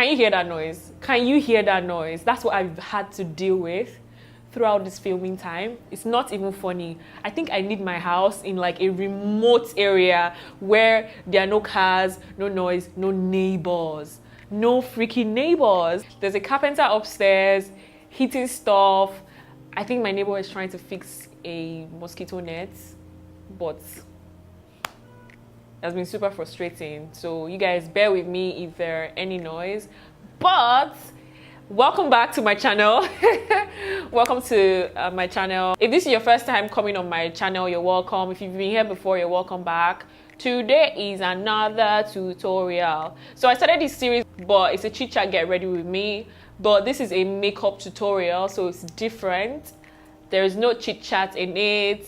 Can you hear that noise? Can you hear that noise? That's what I've had to deal with throughout this filming time. It's not even funny. I think I need my house in like a remote area where there are no cars, no noise, no neighbors, no freaking neighbors. There's a carpenter upstairs heating stuff. I think my neighbor is trying to fix a mosquito net, but has been super frustrating. So you guys bear with me if there are any noise. But welcome back to my channel. Welcome to my channel. If this is your first time coming on my channel, you're welcome. If you've been here before, you're welcome back. Today is another tutorial. So I started this series, but it's a chit chat get ready with me. But this is a makeup tutorial, so it's different. There is no chit chat in it.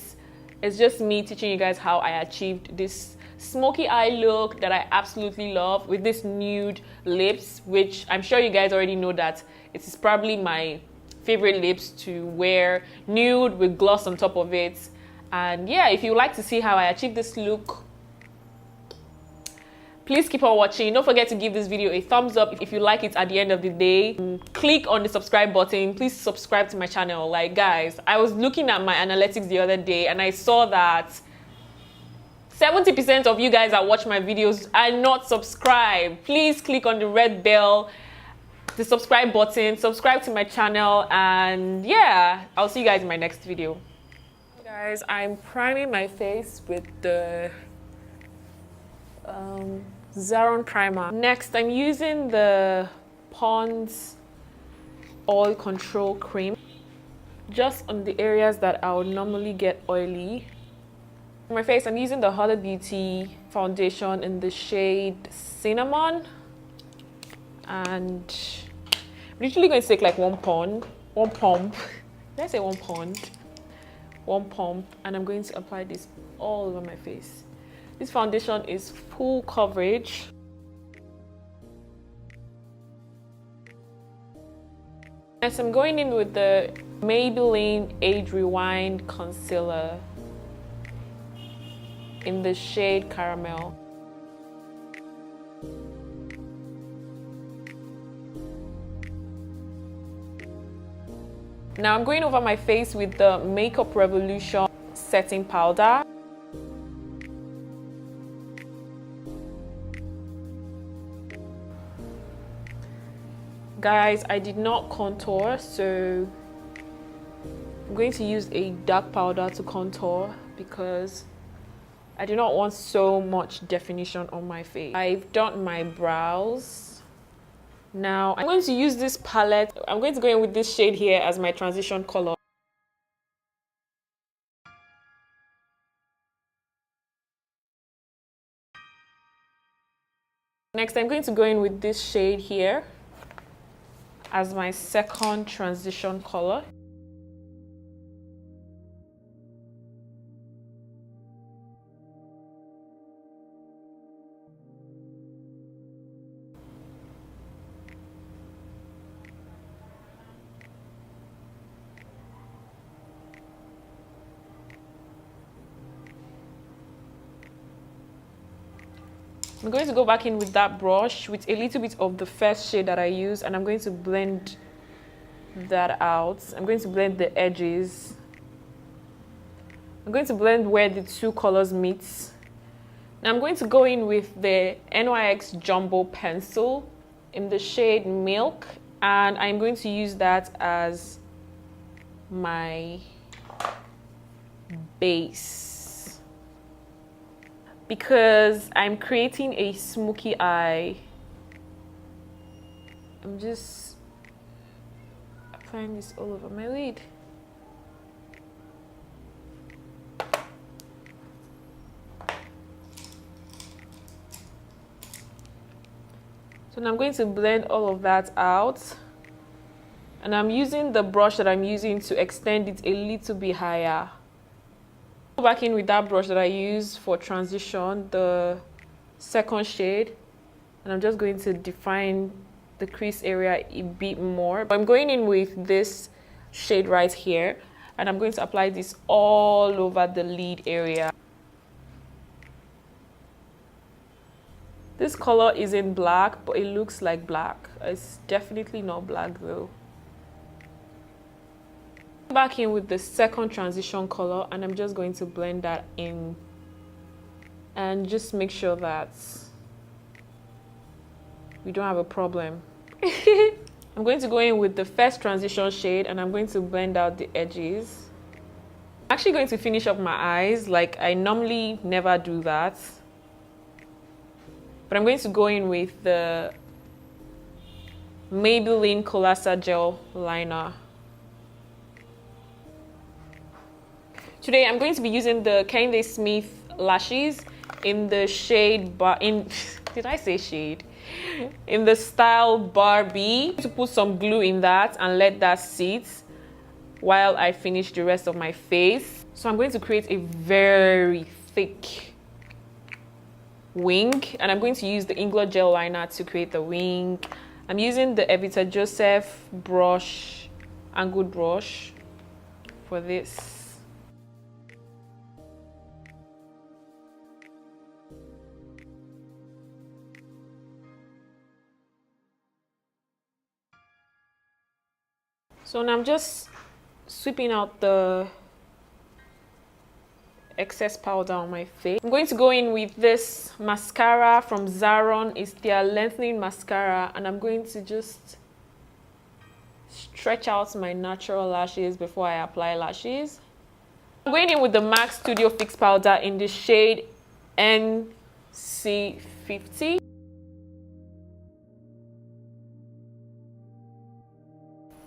It's just me teaching you guys how I achieved this smoky eye look that I absolutely love with this nude lips, which I'm sure you guys already know that it is probably my favorite lips to wear, nude with gloss on top of it. And yeah, if you like to see how I achieved this look, please keep on watching. Don't forget to give this video a thumbs up if you like it at the end of the day. Click on the subscribe button. Please subscribe to my channel. Like, guys, I was looking at my analytics the other day and I saw that 70% of you guys that watch my videos are not subscribed. Please click on the red bell, the subscribe button, subscribe to my channel, and yeah, I'll see you guys in my next video. Guys, I'm priming my face with the Zaron primer. Next, I'm using the Pond's oil control cream just on the areas that I would normally get oily. For my face, I'm using the Huda Beauty foundation in the shade Cinnamon, and I'm literally going to take like one pump. Did I say one pump? One pump, and I'm going to apply this all over my face. This foundation is full coverage. Next, I'm going in with the Maybelline Age Rewind Concealer in the shade Caramel. Now I'm going over my face with the Makeup Revolution setting powder. Guys, I did not contour, so I'm going to use a dark powder to contour because I do not want so much definition on my face. I've done my brows. Now I'm going to use this palette. I'm going to go in with this shade here as my transition color. Next, I'm going to go in with this shade here as my second transition color. I'm going to go back in with that brush with a little bit of the first shade that I used, and I'm going to blend that out. I'm going to blend the edges. I'm going to blend where the two colors meet. Now I'm going to go in with the NYX Jumbo Pencil in the shade Milk, and I'm going to use that as my base, because I'm creating a smoky eye. I'm just applying this all over my lid. So now I'm going to blend all of that out, and I'm using the brush that I'm using to extend it a little bit higher. Go back in with that brush that I use for transition, the second shade, and I'm just going to define the crease area a bit more. I'm going in with this shade right here, and I'm going to apply this all over the lid area. This color isn't black, but it looks like black. It's definitely not black though. Back in with the second transition color, and I'm just going to blend that in and just make sure that we don't have a problem. I'm going to go in with the first transition shade, and I'm going to blend out the edges. I'm actually going to finish up my eyes. Like, I normally never do that, but I'm going to go in with the Maybelline Colossal Gel Liner. Today I'm going to be using the Kende Smith lashes in the shade did I say shade? In the style Barbie. To put some glue in that and let that sit while I finish the rest of my face. So I'm going to create a very thick wing, and I'm going to use the Lipgloss gel liner to create the wing. I'm using the Evita Joseph brush, angled brush, for this. So now I'm just sweeping out the excess powder on my face. I'm going to go in with this mascara from Zaron. It's their lengthening mascara, and I'm going to just stretch out my natural lashes before I apply lashes. I'm going in with the MAC Studio Fix powder in the shade NC50.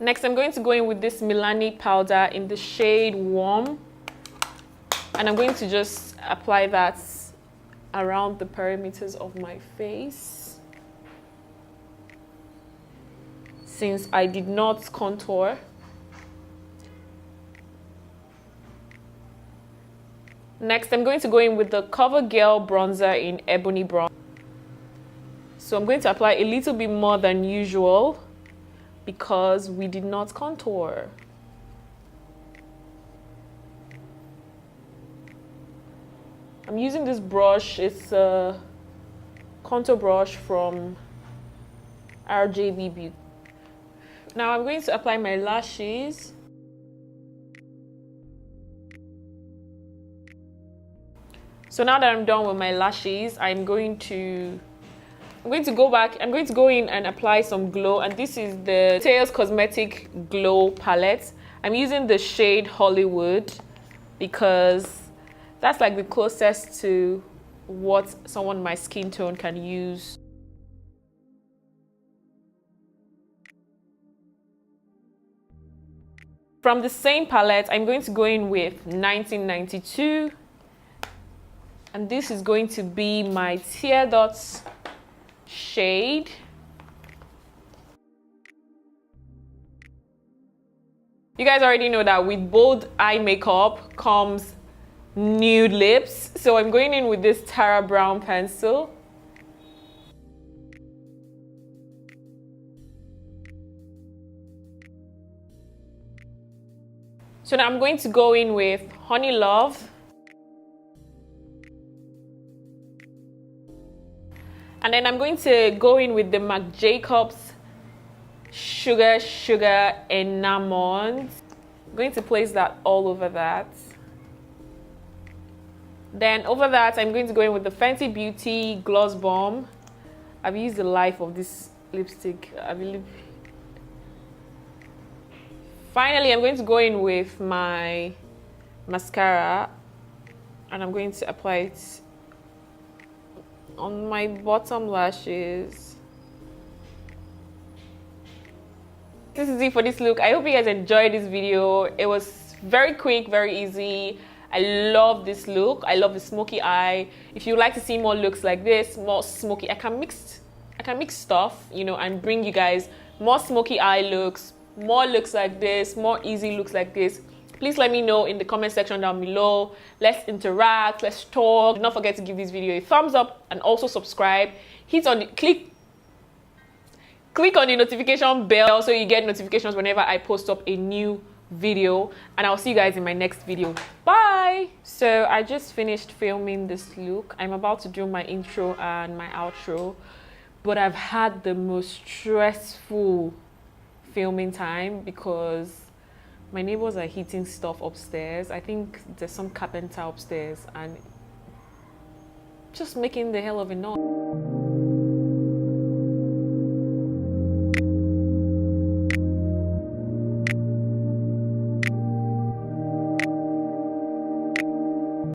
Next, I'm going to go in with this Milani powder in the shade Warm, and I'm going to just apply that around the perimeters of my face, since I did not contour. Next, I'm going to go in with the CoverGirl bronzer in Ebony Bronze. So I'm going to apply a little bit more than usual, because we did not contour. I'm using this brush. It's a contour brush from RJB Beauty. Now I'm going to apply my lashes. So now that I'm done with my lashes, I'm going to go in and apply some glow, and this is the Teos Cosmetic Glow Palette. I'm using the shade Hollywood because that's like the closest to what someone my skin tone can use. From the same palette, I'm going to go in with 1992, and this is going to be my Tear Dots shade. You guys already know that with bold eye makeup comes nude lips, so I'm going in with this Tara Brown pencil. So now I'm going to go in with Honey Love. And then I'm going to go in with the Marc Jacobs Sugar Enamel. I'm going to place that all over that. Then over that, I'm going to go in with the Fenty Beauty Gloss Bomb. I've used the life of this lipstick, I believe. Finally, I'm going to go in with my mascara, and I'm going to apply it on my bottom lashes. This is it for this look. I hope you guys enjoyed this video. It was very quick, very easy. I love this look. I love the smoky eye. If you like to see more looks like this, more smoky, I can mix stuff, you know, and bring you guys more smoky eye looks, more looks like this, more easy looks like this. Please let me know in the comment section down below. Let's interact, let's talk. Do not forget to give this video a thumbs up and also subscribe. Click on the notification bell so you get notifications whenever I post up a new video, and I'll see you guys in my next video. Bye. Hi! So I just finished filming this look. I'm about to do my intro and my outro, but I've had the most stressful filming time because my neighbors are heating stuff upstairs. I think there's some carpenter upstairs and just making the hell of a noise.